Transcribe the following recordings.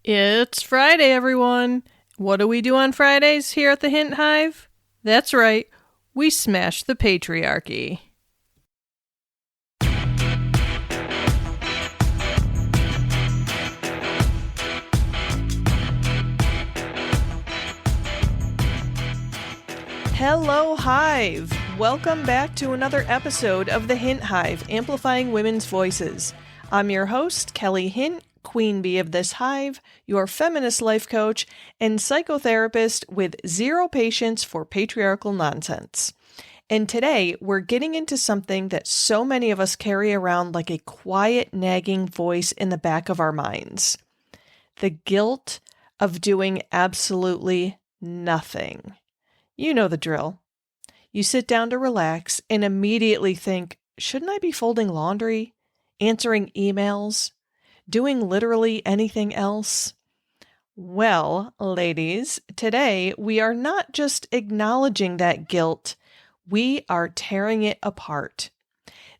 It's Friday, everyone. What do we do on Fridays here at the Hint Hive? That's right, we smash the patriarchy. Hello, Hive! Welcome back to another episode of the Hint Hive, Amplifying Women's Voices. I'm your host, Kelly Hint, Queen Bee of this hive, your feminist life coach, and psychotherapist with zero patience for patriarchal nonsense. And today, we're getting into something that so many of us carry around like a quiet, nagging voice in the back of our minds. The guilt of doing absolutely nothing. You know the drill. You sit down to relax and immediately think, shouldn't I be folding laundry, answering emails, doing literally anything else? Well, ladies, today we are not just acknowledging that guilt, we are tearing it apart.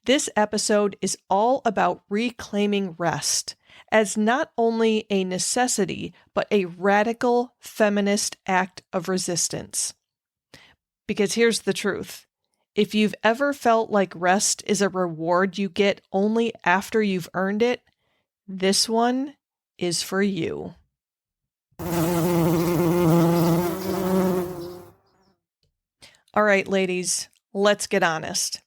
This episode is all about reclaiming rest as not only a necessity, but a radical feminist act of resistance. Because here's the truth. If you've ever felt like rest is a reward you get only after you've earned it, this one is for you. All right, ladies, let's get honest.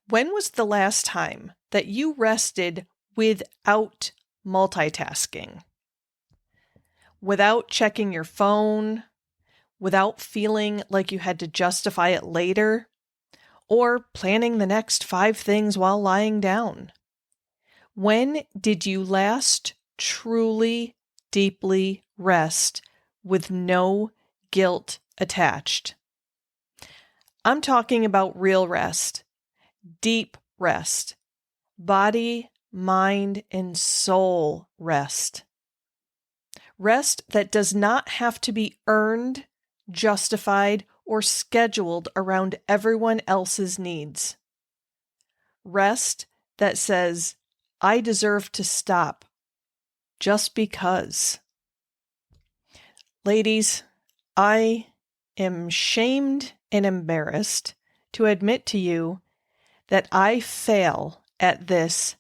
When was the last time that you rested without multitasking? Without checking your phone? Without feeling like you had to justify it later, or planning the next 5 things while lying down? When did you last truly, deeply rest with no guilt attached? I'm talking about real rest, deep rest, body, mind, and soul rest. Rest that does not have to be earned, justified, or scheduled around everyone else's needs. Rest that says, I deserve to stop just because. Ladies, I am shamed and embarrassed to admit to you that I fail at this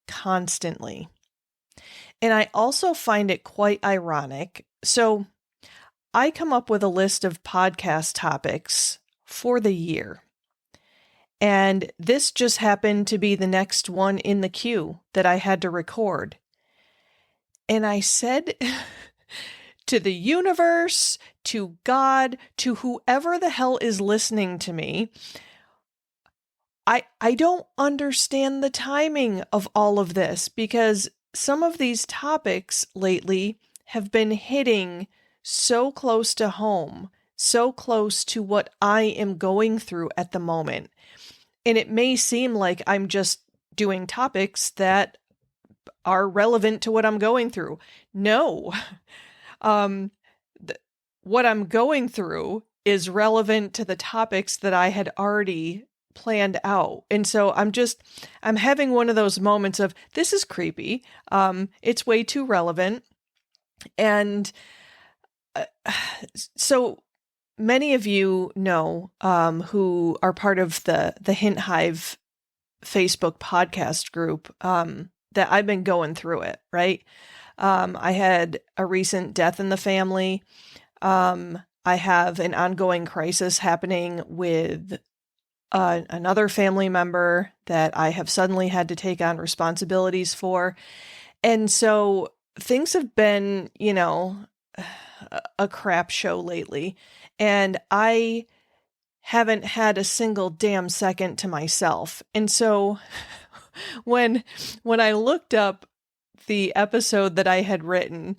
constantly. And I also find it quite ironic. So I come up with a list of podcast topics for the year. And this just happened to be the next one in the queue that I had to record. And I said to the universe, to God, to whoever the hell is listening to me, I don't understand the timing of all of this, because some of these topics lately have been hitting so close to home, so close to what I am going through at the moment. And it may seem like I'm just doing topics that are relevant to what I'm going through. No. What I'm going through is relevant to the topics that I had already planned out. And so I'm having one of those moments of, this is creepy. It's way too relevant. And so many of you know, who are part of the Hint Hive Facebook podcast group, that I've been going through it, right? I had a recent death in the family. I have an ongoing crisis happening with another family member that I have suddenly had to take on responsibilities for. And so things have been, a crap show lately. And I haven't had a single damn second to myself. And so when I looked up the episode that I had written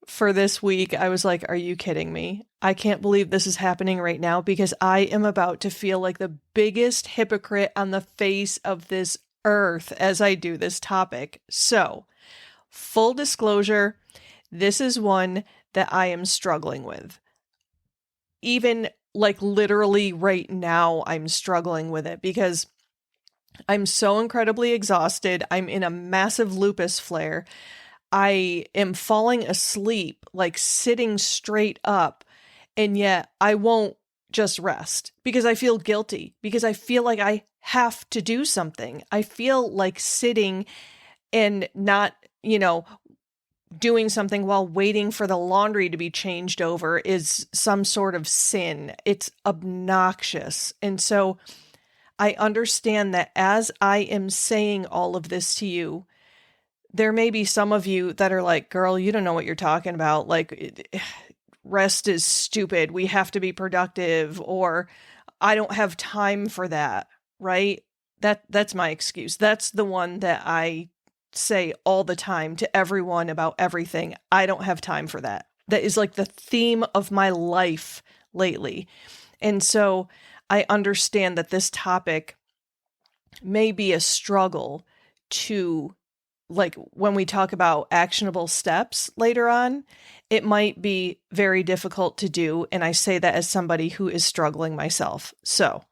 for this week, I was like, are you kidding me? I can't believe this is happening right now, because I am about to feel like the biggest hypocrite on the face of this earth as I do this topic. So, full disclosure, this is one that I am struggling with. Even like literally right now, I'm struggling with it because I'm so incredibly exhausted. I'm in a massive lupus flare. I am falling asleep, like sitting straight up, and yet I won't just rest because I feel guilty, because I feel like I have to do something. I feel like sitting and not, doing something while waiting for the laundry to be changed over is some sort of sin. It's obnoxious. And so I understand that as I am saying all of this to you, there may be some of you that are like, girl, you don't know what you're talking about. Like, rest is stupid. We have to be productive, or I don't have time for that, right? That's my excuse. That's the one that I say all the time to everyone about everything. I don't have time for that. That is like the theme of my life lately. And so I understand that this topic may be a struggle to, like, when we talk about actionable steps later on, it might be very difficult to do. And I say that as somebody who is struggling myself. So,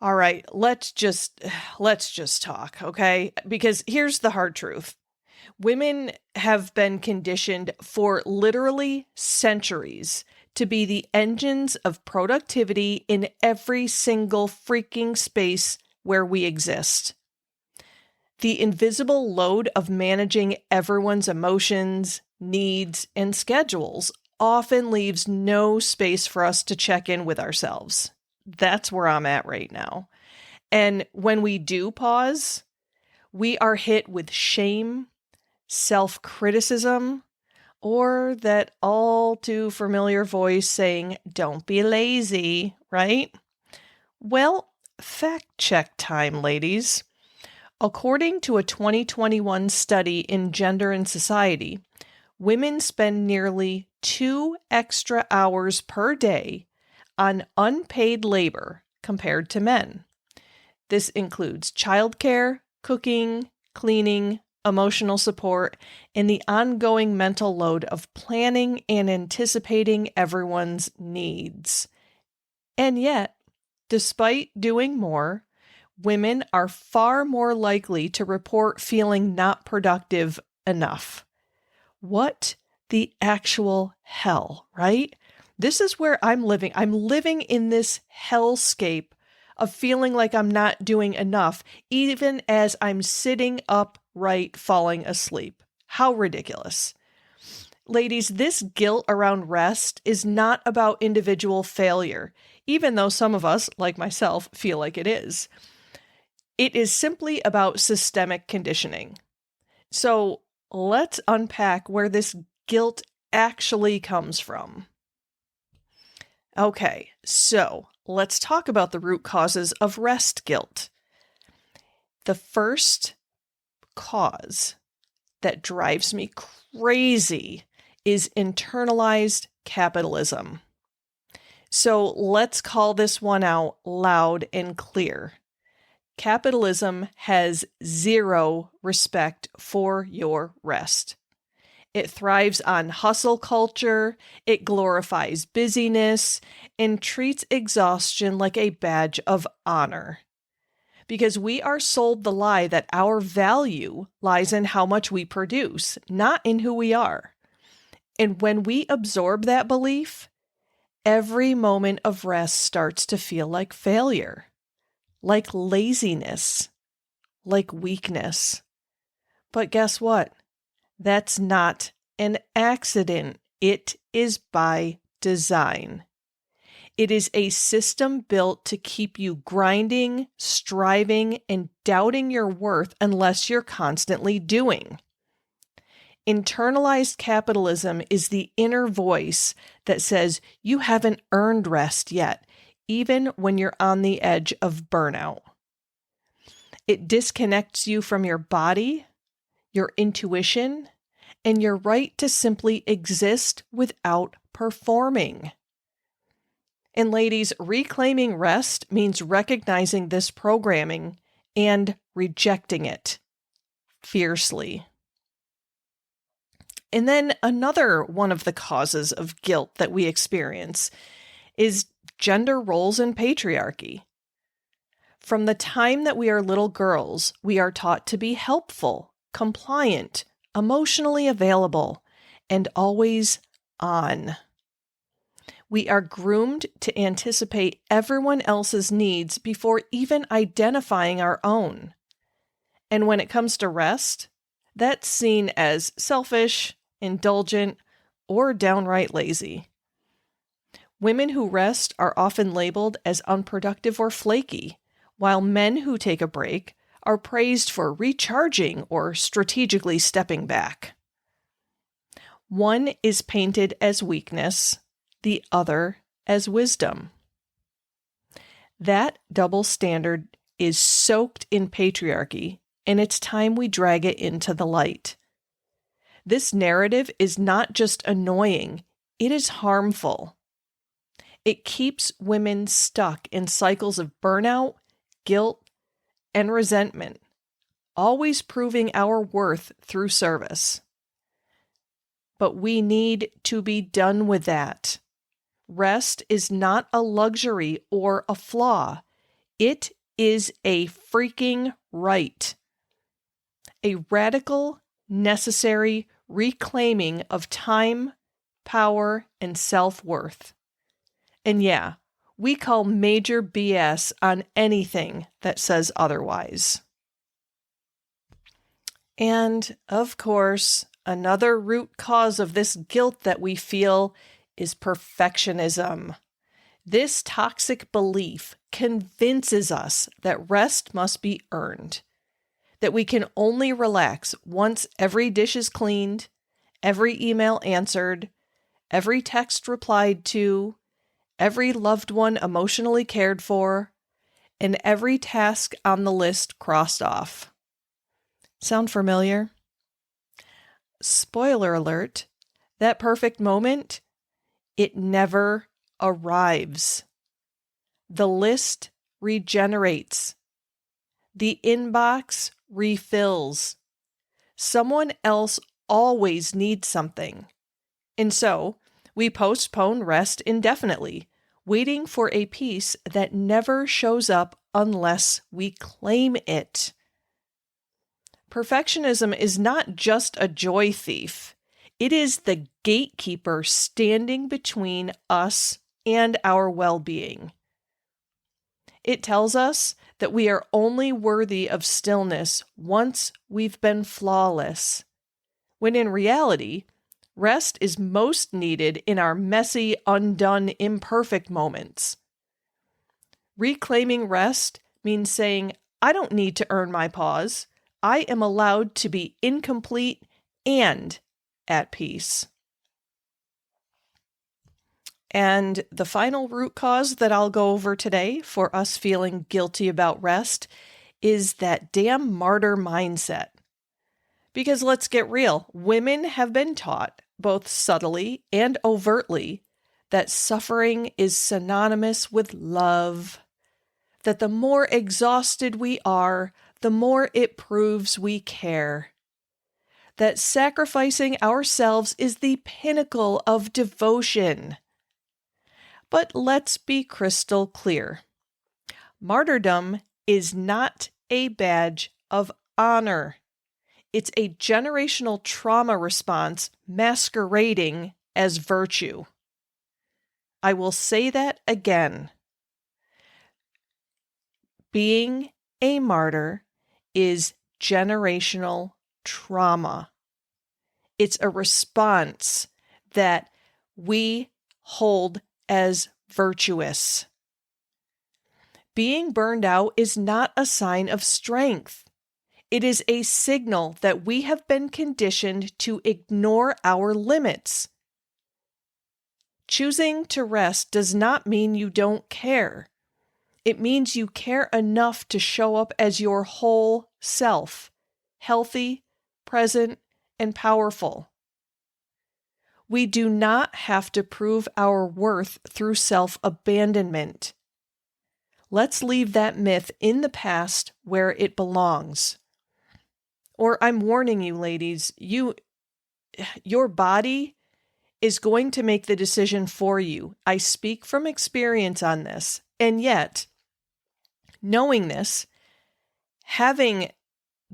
all right, let's just talk, okay? Because here's the hard truth. Women have been conditioned for literally centuries to be the engines of productivity in every single freaking space where we exist. The invisible load of managing everyone's emotions, needs, and schedules often leaves no space for us to check in with ourselves. That's where I'm at right now. And when we do pause, we are hit with shame, self-criticism, or that all too familiar voice saying, don't be lazy, right? Well, fact check time, ladies. According to a 2021 study in Gender and Society, women spend nearly 2 extra hours per day on unpaid labor compared to men. This includes childcare, cooking, cleaning, emotional support, and the ongoing mental load of planning and anticipating everyone's needs. And yet, despite doing more, women are far more likely to report feeling not productive enough. What the actual hell, right? This is where I'm living. I'm living in this hellscape of feeling like I'm not doing enough, even as I'm sitting upright, falling asleep. How ridiculous. Ladies, this guilt around rest is not about individual failure, even though some of us, like myself, feel like it is. It is simply about systemic conditioning. So let's unpack where this guilt actually comes from. Okay, so let's talk about the root causes of rest guilt. The first cause that drives me crazy is internalized capitalism. So let's call this one out loud and clear. Capitalism has zero respect for your rest. It thrives on hustle culture, it glorifies busyness, and treats exhaustion like a badge of honor. Because we are sold the lie that our value lies in how much we produce, not in who we are. And when we absorb that belief, every moment of rest starts to feel like failure, like laziness, like weakness. But guess what? That's not an accident. It is by design. It is a system built to keep you grinding, striving, and doubting your worth unless you're constantly doing. Internalized capitalism is the inner voice that says you haven't earned rest yet, even when you're on the edge of burnout. It disconnects you from your body, your intuition, and your right to simply exist without performing. And ladies, reclaiming rest means recognizing this programming and rejecting it fiercely. And then another one of the causes of guilt that we experience is gender roles and patriarchy. From the time that we are little girls, we are taught to be helpful, compliant, emotionally available, and always on. We are groomed to anticipate everyone else's needs before even identifying our own. And when it comes to rest, that's seen as selfish, indulgent, or downright lazy. Women who rest are often labeled as unproductive or flaky, while men who take a break are praised for recharging or strategically stepping back. One is painted as weakness, the other as wisdom. That double standard is soaked in patriarchy, and it's time we drag it into the light. This narrative is not just annoying, it is harmful. It keeps women stuck in cycles of burnout, guilt, and resentment, always proving our worth through service. But we need to be done with that. Rest is not a luxury or a flaw. It is a freaking right. A radical, necessary reclaiming of time, power, and self-worth. And yeah, we call major BS on anything that says otherwise. And, of course, another root cause of this guilt that we feel is perfectionism. This toxic belief convinces us that rest must be earned, that we can only relax once every dish is cleaned, every email answered, every text replied to, every loved one emotionally cared for, and every task on the list crossed off. Sound familiar? Spoiler alert, that perfect moment, it never arrives. The list regenerates. The inbox refills. Someone else always needs something. And so, we postpone rest indefinitely, waiting for a peace that never shows up unless we claim it. Perfectionism is not just a joy thief. It is the gatekeeper standing between us and our well-being. It tells us that we are only worthy of stillness once we've been flawless, when in reality, rest is most needed in our messy, undone, imperfect moments. Reclaiming rest means saying, I don't need to earn my pause. I am allowed to be incomplete and at peace. And the final root cause that I'll go over today for us feeling guilty about rest is that damn martyr mindset. Because let's get real, women have been taught, both subtly and overtly, that suffering is synonymous with love, that the more exhausted we are, the more it proves we care, that sacrificing ourselves is the pinnacle of devotion. But let's be crystal clear. Martyrdom is not a badge of honor. It's a generational trauma response masquerading as virtue. I will say that again. Being a martyr is generational trauma. It's a response that we hold as virtuous. Being burned out is not a sign of strength. It is a signal that we have been conditioned to ignore our limits. Choosing to rest does not mean you don't care. It means you care enough to show up as your whole self, healthy, present, and powerful. We do not have to prove our worth through self-abandonment. Let's leave that myth in the past where it belongs. Or I'm warning you, ladies, your body is going to make the decision for you. I speak from experience on this. And yet, knowing this, having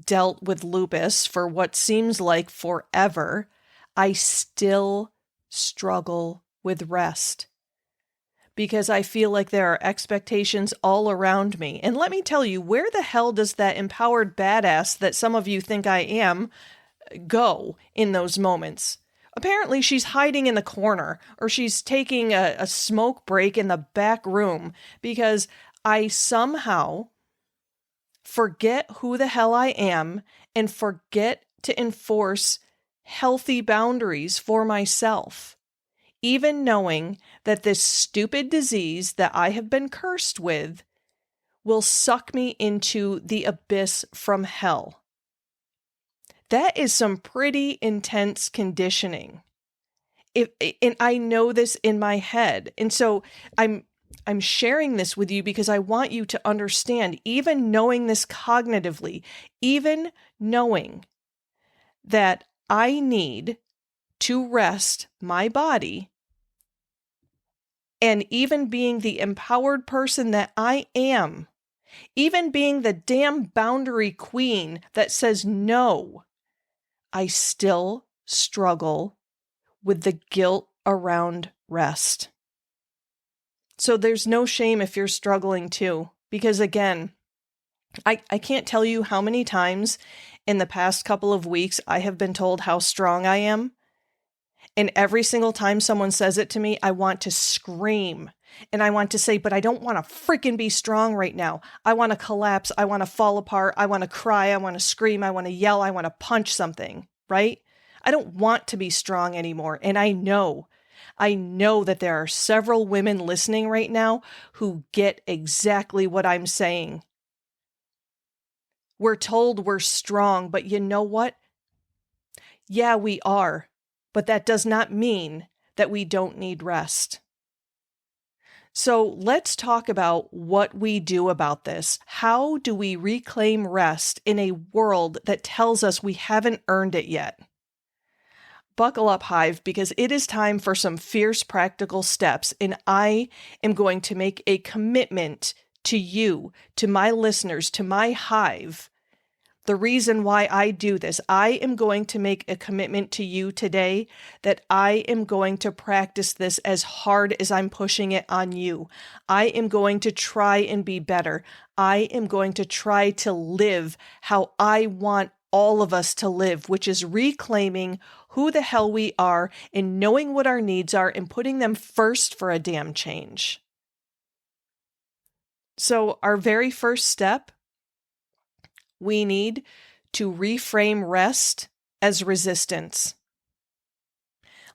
dealt with lupus for what seems like forever, I still struggle with rest because I feel like there are expectations all around me. And let me tell you, where the hell does that empowered badass that some of you think I am go in those moments? Apparently she's hiding in the corner, or she's taking a smoke break in the back room because I somehow forget who the hell I am and forget to enforce healthy boundaries for myself, even knowing that this stupid disease that I have been cursed with will suck me into the abyss from hell. That is some pretty intense conditioning. And I know this in my head. And so I'm sharing this with you because I want you to understand, even knowing this cognitively, even knowing that I need to rest my body, and even being the empowered person that I am, even being the damn boundary queen that says no, I still struggle with the guilt around rest. So there's no shame if you're struggling too, because again, I can't tell you how many times in the past couple of weeks I have been told how strong I am. And every single time someone says it to me, I want to scream. And I want to say, but I don't want to freaking be strong right now. I want to collapse. I want to fall apart. I want to cry. I want to scream. I want to yell. I want to punch something, right? I don't want to be strong anymore. And I know that there are several women listening right now who get exactly what I'm saying. We're told we're strong, but you know what? Yeah, we are. But that does not mean that we don't need rest. So let's talk about what we do about this. How do we reclaim rest in a world that tells us we haven't earned it yet? Buckle up, Hive, because it is time for some fierce practical steps, and I am going to make a commitment to you, to my listeners, to my Hive. The reason why I do this, I am going to make a commitment to you today that I am going to practice this as hard as I'm pushing it on you. I am going to try and be better. I am going to try to live how I want all of us to live, which is reclaiming who the hell we are and knowing what our needs are and putting them first for a damn change. So our very first step, we need to reframe rest as resistance.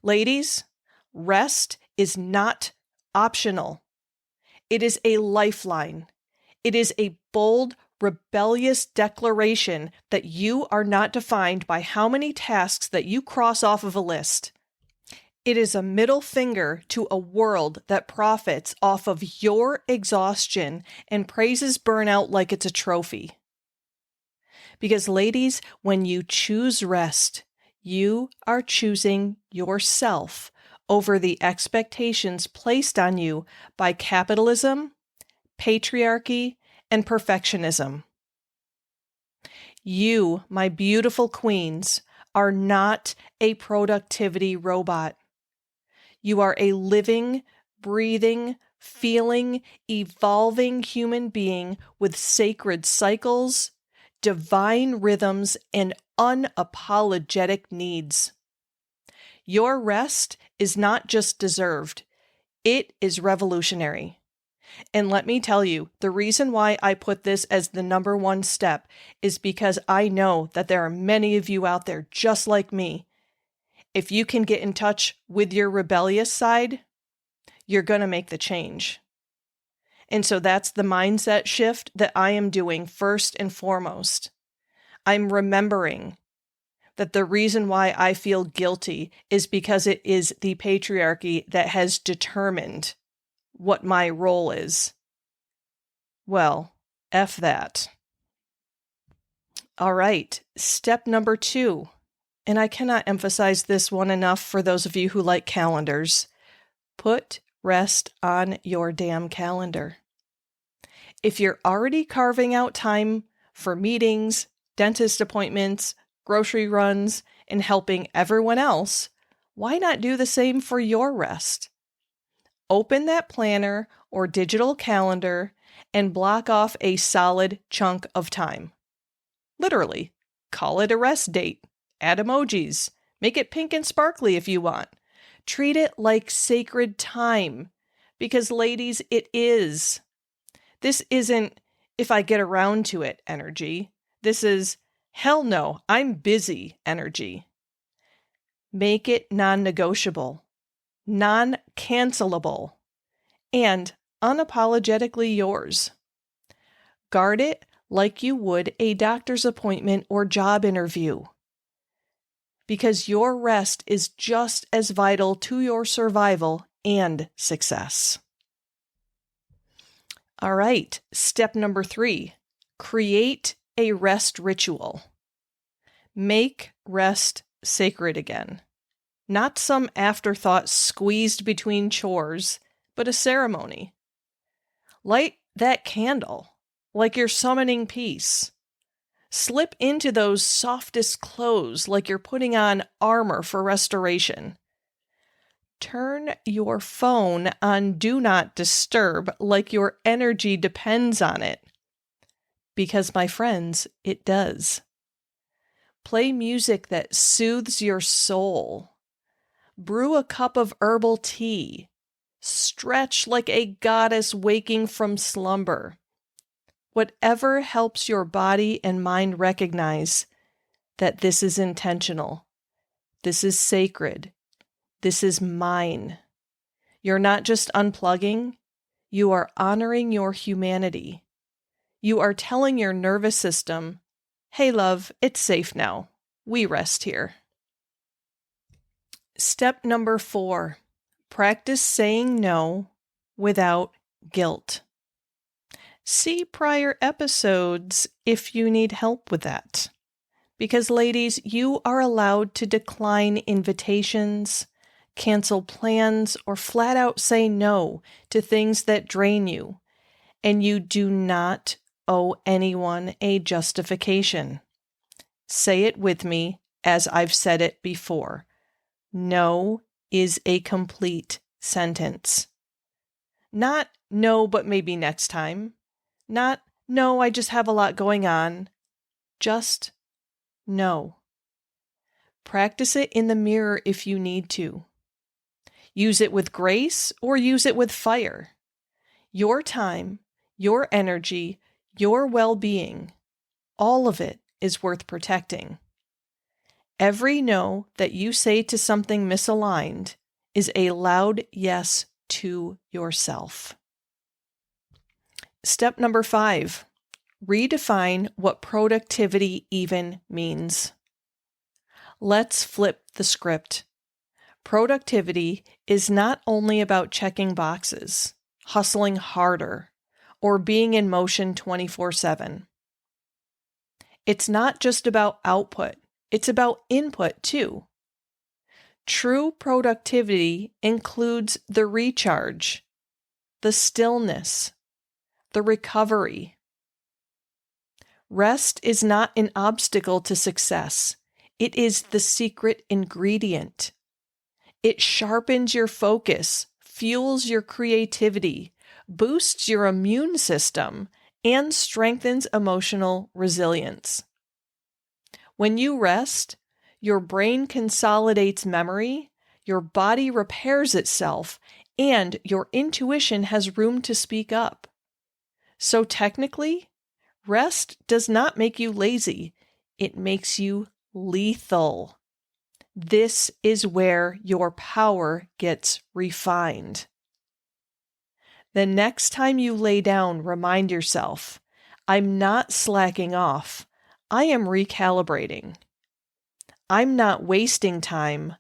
Ladies, rest is not optional. It is a lifeline. It is a bold, rebellious declaration that you are not defined by how many tasks that you cross off of a list. It is a middle finger to a world that profits off of your exhaustion and praises burnout like it's a trophy. Because ladies, when you choose rest, you are choosing yourself over the expectations placed on you by capitalism, patriarchy, and perfectionism. You, my beautiful queens, are not a productivity robot. You are a living, breathing, feeling, evolving human being with sacred cycles, divine rhythms, and unapologetic needs. Your rest is not just deserved, it is revolutionary. And let me tell you, the reason why I put this as the number one step is because I know that there are many of you out there just like me. If you can get in touch with your rebellious side, you're going to make the change. And so that's the mindset shift that I am doing first and foremost. I'm remembering that the reason why I feel guilty is because it is the patriarchy that has determined what my role is. Well, F that. All right, step number 2. And I cannot emphasize this one enough for those of you who like calendars. Put rest on your damn calendar. If you're already carving out time for meetings, dentist appointments, grocery runs, and helping everyone else, why not do the same for your rest? Open that planner or digital calendar and block off a solid chunk of time. Literally, call it a rest date. Add emojis. Make it pink and sparkly if you want. Treat it like sacred time. Because, ladies, it is. This isn't if I get around to it energy. This is hell no, I'm busy energy. Make it non-negotiable, non-cancelable, and unapologetically yours. Guard it like you would a doctor's appointment or job interview. Because your rest is just as vital to your survival and success. All right, step number 3, create a rest ritual. Make rest sacred again. Not some afterthought squeezed between chores, but a ceremony. Light that candle like you're summoning peace. Slip into those softest clothes like you're putting on armor for restoration. Turn your phone on Do Not Disturb like your energy depends on it. Because, my friends, it does. Play music that soothes your soul. Brew a cup of herbal tea. Stretch like a goddess waking from slumber. Whatever helps your body and mind recognize that this is intentional. This is sacred. This is mine. You're not just unplugging. You are honoring your humanity. You are telling your nervous system, hey, love, it's safe now. We rest here. Step number 4, practice saying no without guilt. See prior episodes if you need help with that. Because, ladies, you are allowed to decline invitations, cancel plans, or flat out say no to things that drain you. And you do not owe anyone a justification. Say it with me as I've said it before. No is a complete sentence. Not no, but maybe next time. Not no, I just have a lot going on. Just no. Practice it in the mirror if you need to. Use it with grace or use it with fire. Your time, your energy, your well-being, all of it is worth protecting. Every no that you say to something misaligned is a loud yes to yourself. Step number 5, redefine what productivity even means. Let's flip the script. Productivity is not only about checking boxes, hustling harder, or being in motion 24/7. It's not just about output, it's about input too. True productivity includes the recharge, the stillness, the recovery. Rest is not an obstacle to success. It is the secret ingredient. It sharpens your focus, fuels your creativity, boosts your immune system, and strengthens emotional resilience. When you rest, your brain consolidates memory, your body repairs itself, and your intuition has room to speak up. So technically, rest does not make you lazy. It makes you lethal. This is where your power gets refined. The next time you lay down, remind yourself, I'm not slacking off. I am recalibrating. I'm not wasting time.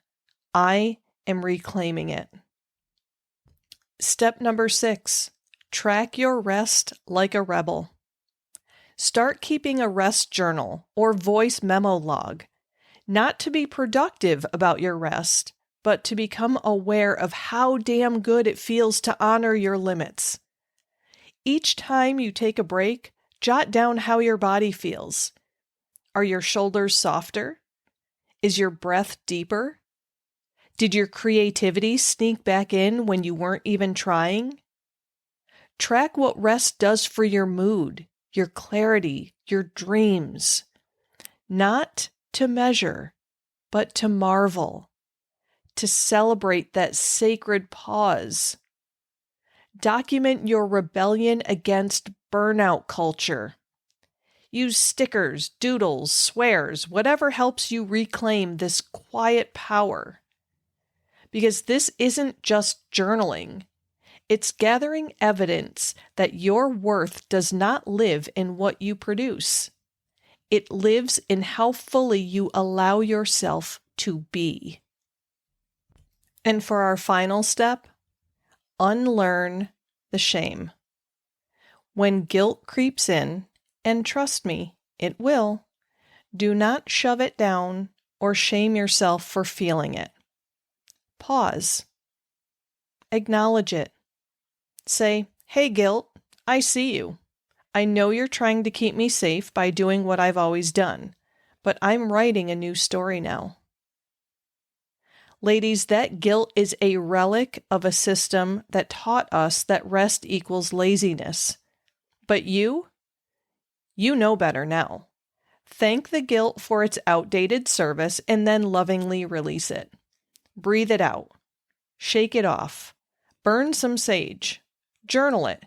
I am reclaiming it. Step number 6, track your rest like a rebel. Start keeping a rest journal or voice memo log, not to be productive about your rest, but to become aware of how damn good it feels to honor your limits. Each time you take a break, jot down how your body feels. Are your shoulders softer? Is your breath deeper? Did your creativity sneak back in when you weren't even trying? Track what rest does for your mood, your clarity, your dreams. Not to measure, but to marvel, to celebrate that sacred pause. Document your rebellion against burnout culture. Use stickers, doodles, swears, whatever helps you reclaim this quiet power. Because this isn't just journaling. It's gathering evidence that your worth does not live in what you produce. It lives in how fully you allow yourself to be. And for our final step, unlearn the shame. When guilt creeps in, and trust me, it will, do not shove it down or shame yourself for feeling it. Pause. Acknowledge it. Say, "Hey, guilt, I see you. I know you're trying to keep me safe by doing what I've always done, but I'm writing a new story now." Ladies, that guilt is a relic of a system that taught us that rest equals laziness. But you know better now. Thank the guilt for its outdated service and then lovingly release it. Breathe it out. Shake it off. Burn some sage. Journal it.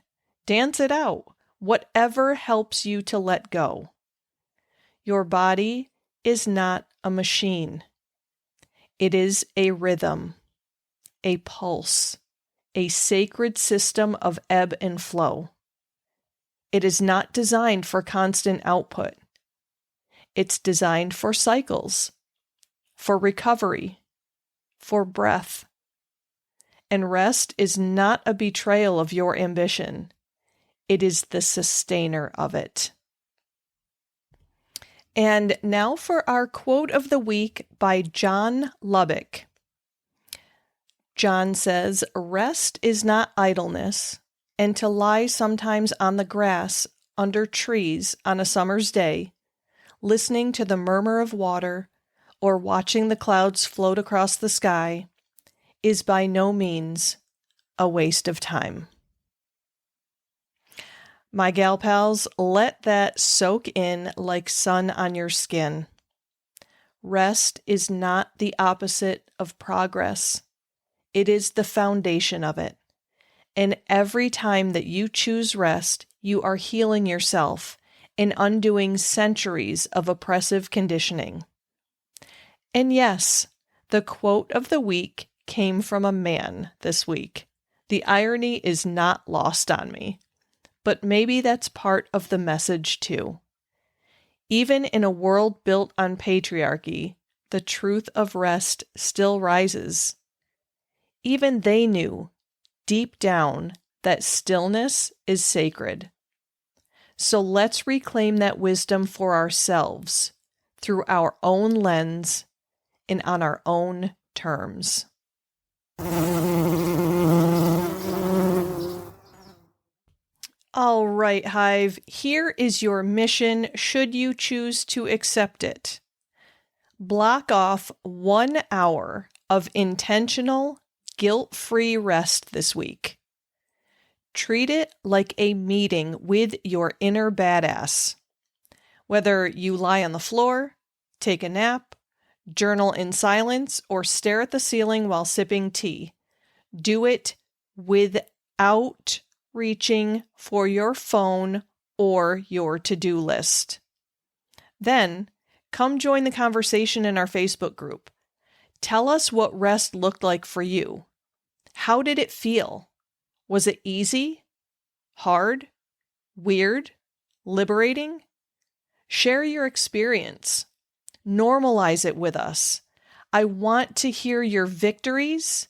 Dance it out. Whatever helps you to let go. Your body is not a machine. It is a rhythm, a pulse, a sacred system of ebb and flow. It is not designed for constant output. It's designed for cycles, for recovery, for breath. And rest is not a betrayal of your ambition. It is the sustainer of it. And now for our quote of the week by John Lubbock. John says, "Rest is not idleness, and to lie sometimes on the grass under trees on a summer's day, listening to the murmur of water or watching the clouds float across the sky, is by no means a waste of time." My gal pals, let that soak in like sun on your skin. Rest is not the opposite of progress. It is the foundation of it. And every time that you choose rest, you are healing yourself and undoing centuries of oppressive conditioning. And yes, the quote of the week came from a man this week. The irony is not lost on me. But maybe that's part of the message too. Even in a world built on patriarchy, the truth of rest still rises. Even they knew, deep down, that stillness is sacred. So let's reclaim that wisdom for ourselves, through our own lens and on our own terms. All right, Hive, here is your mission should you choose to accept it. Block off 1 hour of intentional, guilt-free rest this week. Treat it like a meeting with your inner badass. Whether you lie on the floor, take a nap, journal in silence, or stare at the ceiling while sipping tea, do it without reaching for your phone or your to-do list. Then, come join the conversation in our Facebook group. Tell us what rest looked like for you. How did it feel? Was it easy? Hard? Weird? Liberating? Share your experience. Normalize it with us. I want to hear your victories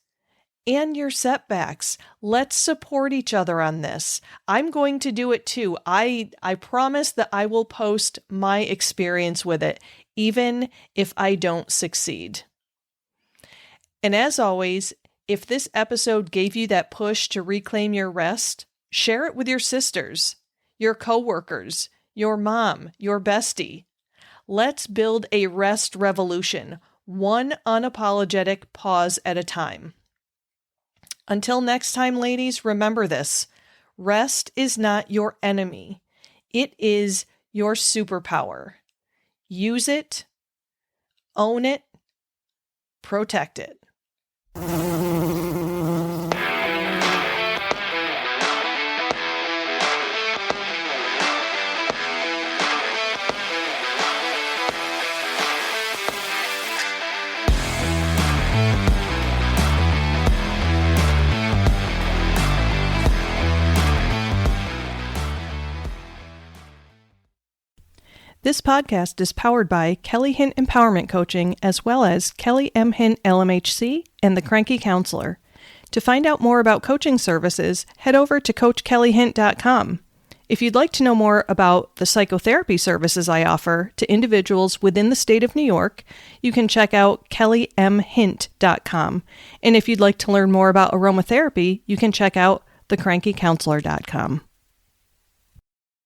and your setbacks. Let's support each other on this. I'm going to do it too. I promise that I will post my experience with it, even if I don't succeed. And as always, if this episode gave you that push to reclaim your rest, share it with your sisters, your coworkers, your mom, your bestie. Let's build a rest revolution, one unapologetic pause at a time. Until next time, ladies, remember this. Rest is not your enemy. It is your superpower. Use it, own it, protect it. This podcast is powered by Kelly Hint Empowerment Coaching, as well as Kelly M. Hint LMHC and The Cranky Counselor. To find out more about coaching services, head over to CoachKellyHint.com. If you'd like to know more about the psychotherapy services I offer to individuals within the state of New York, you can check out KellyMHint.com. And if you'd like to learn more about aromatherapy, you can check out TheCrankyCounselor.com.